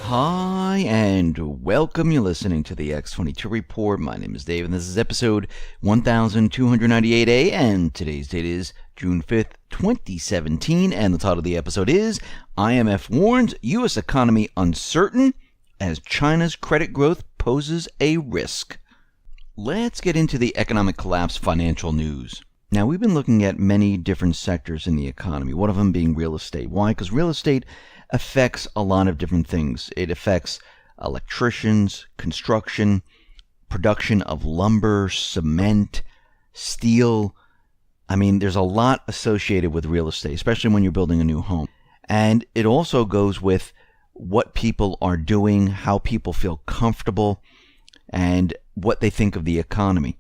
Hi, and welcome. You're listening to the X22 Report. My name is Dave, and this is episode 1298A, and today's date is June 5th, 2017, and the title of the episode is IMF warns U.S. economy uncertain as China's credit growth poses a risk. Let's get into the economic collapse financial news. Now, we've been looking at many different sectors in the economy, one of them being real estate. Why? Because real estate affects a lot of different things. It affects electricians, construction, production of lumber, cement, steel. I mean, there's a lot associated with real estate, especially when you're building a new home. And it also goes with what people are doing, how people feel comfortable, and what they think of the economy.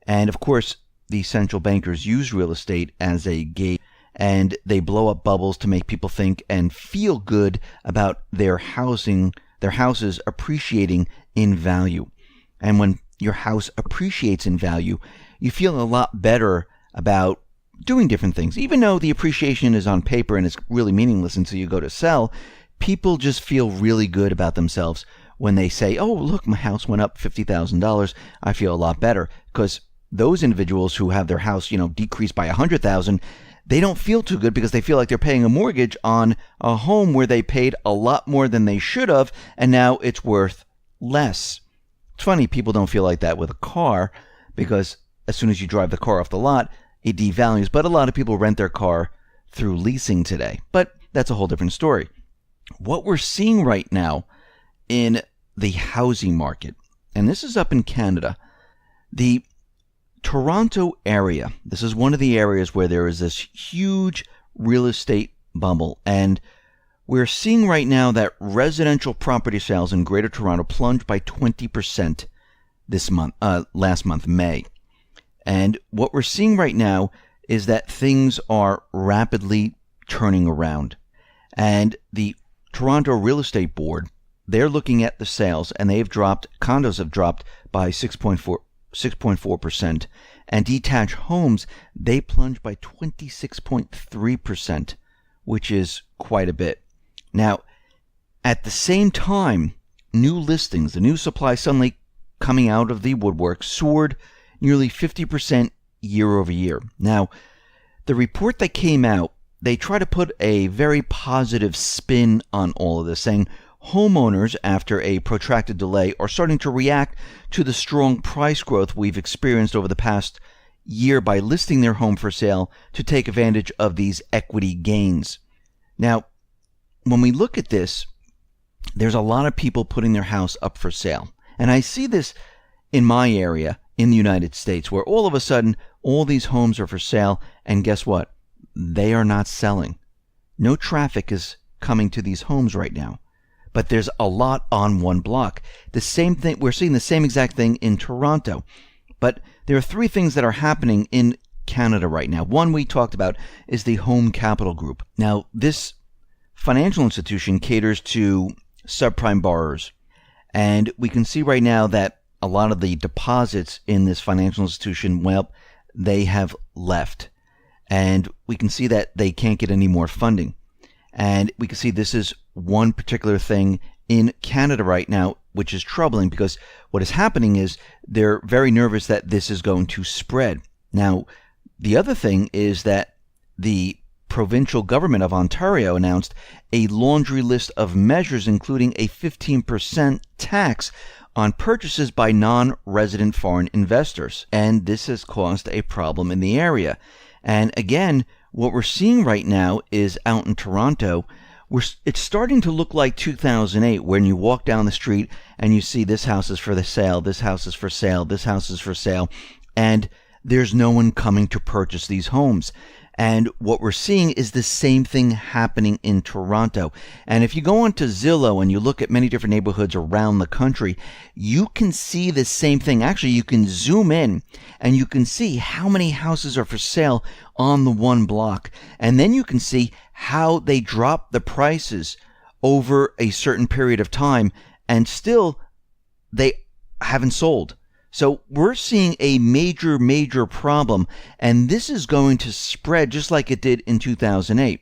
And of course, the central bankers use real estate as a gauge, and they blow up bubbles to make people think and feel good about their houses appreciating in value. And when your house appreciates in value, you feel a lot better about doing different things. Even though the appreciation is on paper and it's really meaningless until you go to sell, people just feel really good about themselves when they say, oh, look, my house went up $50,000. I feel a lot better. Because those individuals who have their house, decreased by $100,000, they don't feel too good because they feel like they're paying a mortgage on a home where they paid a lot more than they should have, and now it's worth less. It's funny, people don't feel like that with a car, because as soon as you drive the car off the lot, it devalues. But a lot of people rent their car through leasing today. But that's a whole different story. What we're seeing right now in the housing market, and this is up in Canada, the Toronto area, this is one of the areas where there is this huge real estate bubble, and we're seeing right now that residential property sales in Greater Toronto plunged by 20% last month, May. And what we're seeing right now is that things are rapidly turning around. And the Toronto Real Estate Board, they're looking at the sales, and condos have dropped by 6.4%, and detached homes, they plunged by 26.3%, which is quite a bit. Now, at the same time, new listings, the new supply suddenly coming out of the woodwork, soared nearly 50% year over year. Now, the report that came out, they try to put a very positive spin on all of this, saying homeowners, after a protracted delay, are starting to react to the strong price growth we've experienced over the past year by listing their home for sale to take advantage of these equity gains. Now, when we look at this, there's a lot of people putting their house up for sale. And I see this in my area in the United States, where all of a sudden, all these homes are for sale, and guess what? They are not selling. No traffic is coming to these homes right now. But there's a lot on one block. The same thing, we're seeing the same exact thing in Toronto. But there are three things that are happening in Canada right now. One we talked about is the Home Capital Group. Now, this financial institution caters to subprime borrowers. And we can see right now that a lot of the deposits in this financial institution, well, they have left. And we can see that they can't get any more funding. And we can see this is one particular thing in Canada right now, which is troubling, because what is happening is they're very nervous that this is going to spread. Now, the other thing is that the provincial government of Ontario announced a laundry list of measures, including a 15% tax on purchases by non-resident foreign investors. And this has caused a problem in the area. And again, what we're seeing right now is out in Toronto, it's starting to look like 2008, when you walk down the street and you see this house is for the sale, this house is for sale, this house is for sale, and there's no one coming to purchase these homes. And what we're seeing is the same thing happening in Toronto. And if you go onto Zillow and you look at many different neighborhoods around the country, you can see the same thing. Actually, you can zoom in and you can see how many houses are for sale on the one block. And then you can see how they drop the prices over a certain period of time, and still they haven't sold. So we're seeing a major problem, and this is going to spread just like it did in 2008.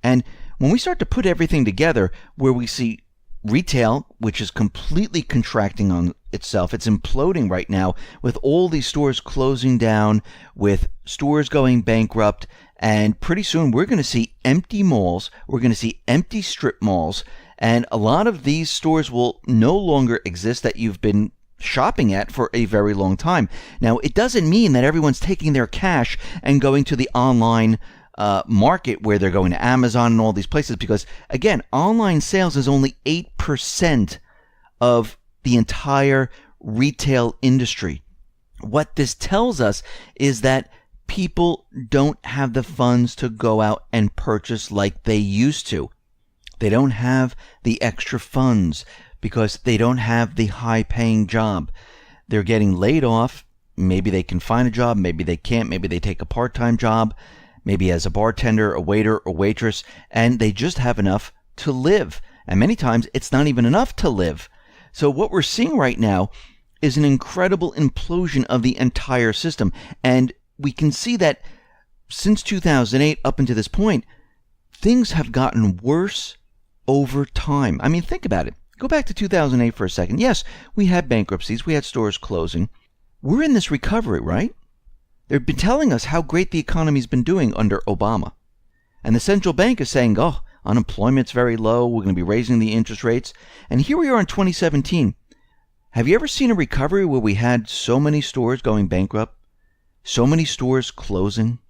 And when we start to put everything together, where we see retail, which is completely contracting on itself. It's imploding right now with all these stores closing down, with stores going bankrupt. And pretty soon we're going to see empty malls. We're going to see empty strip malls. And a lot of these stores will no longer exist that you've been shopping at for a very long time. Now, it doesn't mean that everyone's taking their cash and going to the online market where they're going to Amazon and all these places, because again, online sales is only 8% of the entire retail industry. What this tells us is that people don't have the funds to go out and purchase like they used to. They don't have the extra funds because they don't have the high-paying job. They're getting laid off. Maybe they can find a job. Maybe they can't. Maybe they take a part-time job, maybe as a bartender, a waiter, or waitress, and they just have enough to live. And many times it's not even enough to live. So what we're seeing right now is an incredible implosion of the entire system. And we can see that since 2008 up until this point, things have gotten worse over time. I mean, think about it. Go back to 2008 for a second. Yes, we had bankruptcies. We had stores closing. We're in this recovery, right? They've been telling us how great the economy's been doing under Obama. And the central bank is saying, oh, unemployment's very low. We're going to be raising the interest rates. And here we are in 2017. Have you ever seen a recovery where we had so many stores going bankrupt, so many stores closing,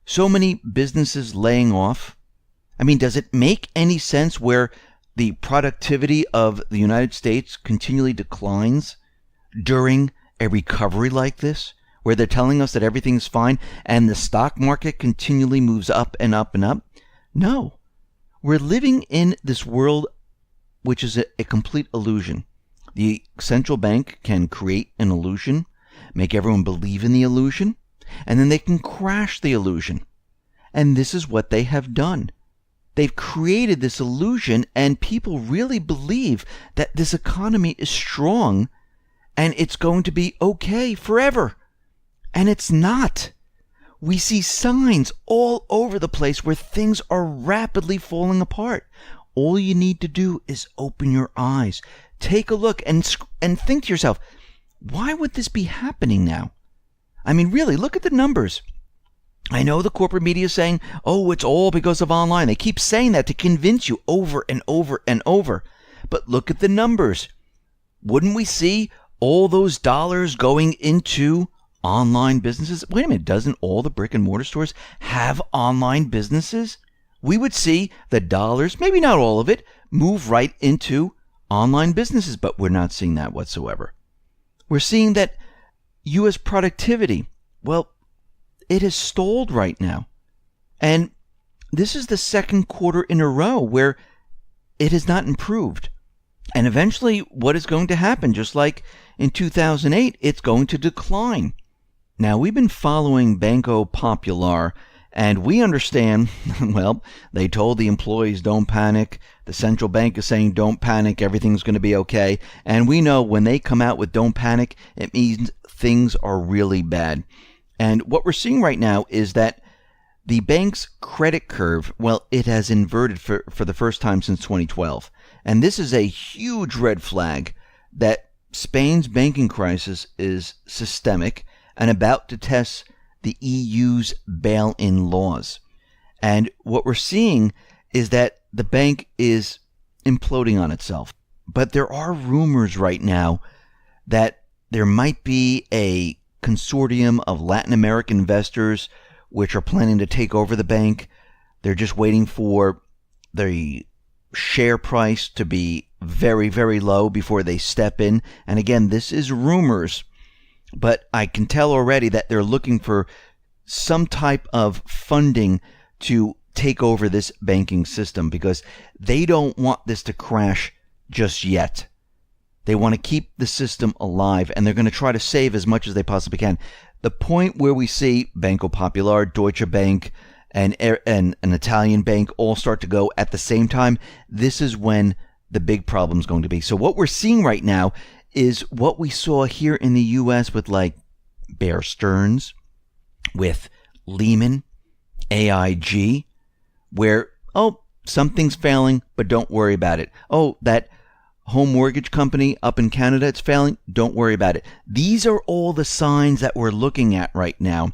so many businesses laying off? I mean, does it make any sense where the productivity of the United States continually declines during a recovery like this, where they're telling us that everything's fine and the stock market continually moves up and up and up? No. We're living in this world which is a complete illusion. The central bank can create an illusion, make everyone believe in the illusion, and then they can crash the illusion. And this is what they have done. They've created this illusion, and people really believe that this economy is strong and it's going to be okay forever. And it's not. We see signs all over the place where things are rapidly falling apart. All you need to do is open your eyes, take a look, and think to yourself, why would this be happening now? I mean, really, look at the numbers. I know the corporate media is saying, oh, it's all because of online. They keep saying that to convince you over and over and over. But look at the numbers. Wouldn't we see all those dollars going into online businesses? Wait a minute, doesn't all the brick and mortar stores have online businesses? We would see the dollars, maybe not all of it, move right into online businesses, but we're not seeing that whatsoever. We're seeing that U.S. productivity, well, it has stalled right now. And this is the second quarter in a row where it has not improved. And eventually, what is going to happen? Just like in 2008, it's going to decline. Now, we've been following Banco Popular, and we understand, well, they told the employees don't panic. The central bank is saying don't panic, everything's going to be okay. And we know when they come out with don't panic, it means things are really bad. And what we're seeing right now is that the bank's credit curve, well, it has inverted for the first time since 2012. And this is a huge red flag that Spain's banking crisis is systemic and about to test the EU's bail-in laws. And what we're seeing is that the bank is imploding on itself. But there are rumors right now that there might be a consortium of Latin American investors which are planning to take over the bank. They're just waiting for the share price to be very, very low before they step in. And again, this is rumors, but I can tell already that they're looking for some type of funding to take over this banking system because they don't want this to crash just yet. They want to keep the system alive, and they're going to try to save as much as they possibly can. The point where we see Banco Popular, Deutsche Bank, and an Italian bank all start to go at the same time, this is when the big problem is going to be. So what we're seeing right now is what we saw here in the U.S. with like Bear Stearns, with Lehman, AIG, where, oh, something's failing, but don't worry about it. Oh, that home mortgage company up in Canada, it's failing. Don't worry about it. These are all the signs that we're looking at right now.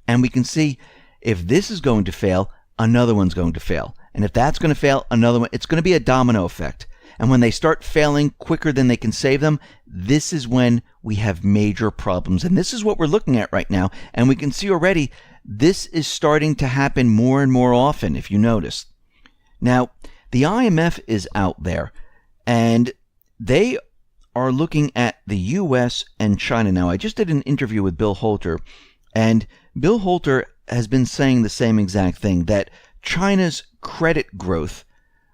And we can see if this is going to fail, another one's going to fail. And if that's going to fail, another one. It's going to be a domino effect. And when they start failing quicker than they can save them, this is when we have major problems. And this is what we're looking at right now. And we can see already this is starting to happen more and more often, if you notice. Now, the IMF is out there, and they are looking at the U.S. and China. Now, I just did an interview with Bill Holter, and Bill Holter has been saying the same exact thing, that China's credit growth,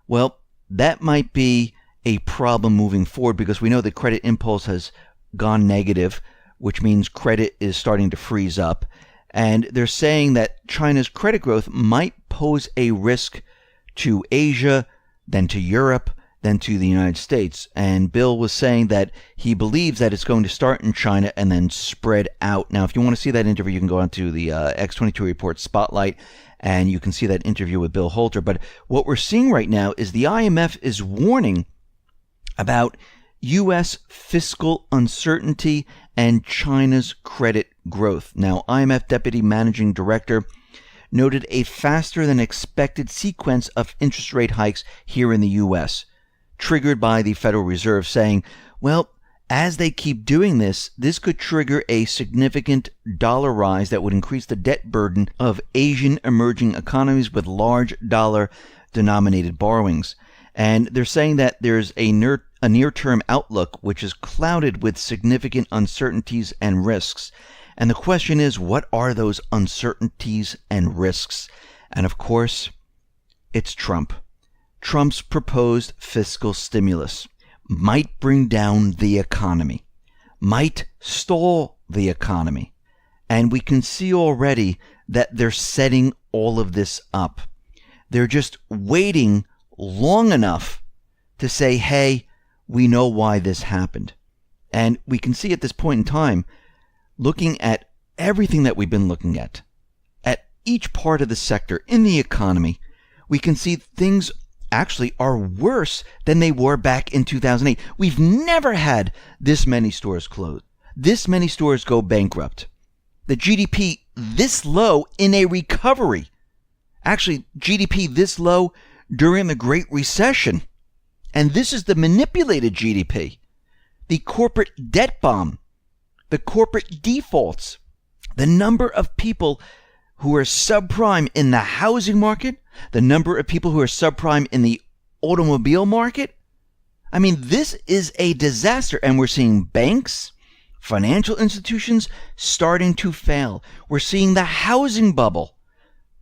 well, that might be a problem moving forward, because we know the credit impulse has gone negative, which means credit is starting to freeze up. And they're saying that China's credit growth might pose a risk to Asia, then to Europe, then to the United States. And Bill was saying that he believes that it's going to start in China and then spread out. Now, if you want to see that interview, you can go onto the X22 Report Spotlight, and you can see that interview with Bill Holter. But what we're seeing right now is the IMF is warning about U.S. fiscal uncertainty and China's credit growth. Now, IMF Deputy Managing Director noted a faster than expected sequence of interest rate hikes here in the U.S., triggered by the Federal Reserve, saying, well, as they keep doing this, this could trigger a significant dollar rise that would increase the debt burden of Asian emerging economies with large dollar-denominated borrowings. And they're saying that there's a near-term outlook which is clouded with significant uncertainties and risks. And the question is, what are those uncertainties and risks? And of course, it's Trump. Trump's proposed fiscal stimulus might bring down the economy, might stall the economy. And we can see already that they're setting all of this up. They're just waiting long enough to say, hey, we know why this happened. And we can see at this point in time, looking at everything that we've been looking at each part of the sector in the economy, we can see things actually are worse than they were back in 2008. We've never had this many stores closed, this many stores go bankrupt, the GDP this low in a recovery. Actually, GDP this low during the Great Recession. And this is the manipulated GDP, the corporate debt bomb, the corporate defaults, the number of people who are subprime in the housing market, the number of people who are subprime in the automobile market. I mean, this is a disaster. And we're seeing banks, financial institutions starting to fail. We're seeing the housing bubble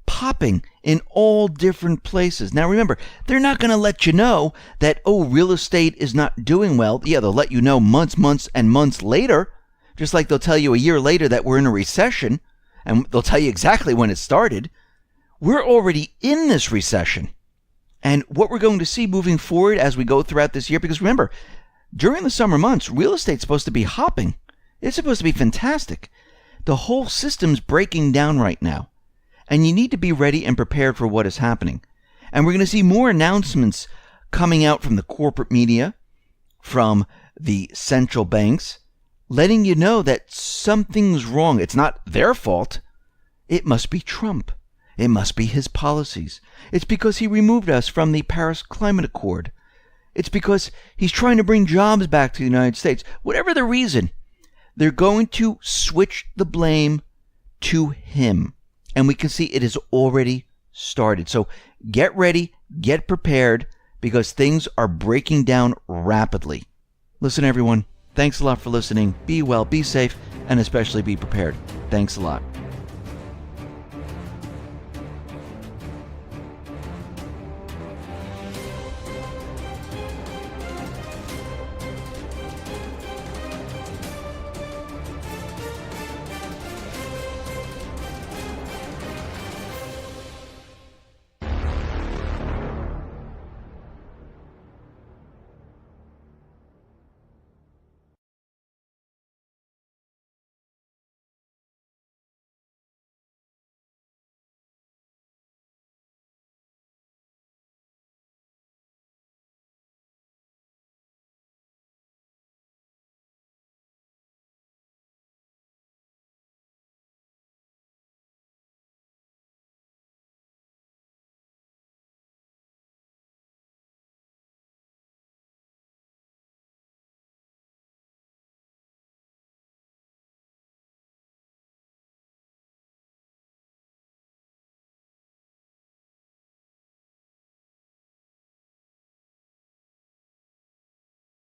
popping in all different places. Now remember, they're not going to let you know that, oh, real estate is not doing well. Yeah, they'll let you know months and months later, just like they'll tell you a year later that we're in a recession, and they'll tell you exactly when it started. We're already in this recession. And what we're going to see moving forward as we go throughout this year, because remember, during the summer months, real estate's supposed to be hopping. It's supposed to be fantastic. The whole system's breaking down right now. And you need to be ready and prepared for what is happening. And we're going to see more announcements coming out from the corporate media, from the central banks, letting you know that something's wrong. It's not their fault. It must be Trump. It must be his policies. It's because he removed us from the Paris Climate Accord. It's because he's trying to bring jobs back to the United States. Whatever the reason, they're going to switch the blame to him. And we can see it has already started. So get ready, get prepared, because things are breaking down rapidly. Listen, everyone, thanks a lot for listening. Be well, be safe, and especially be prepared. Thanks a lot.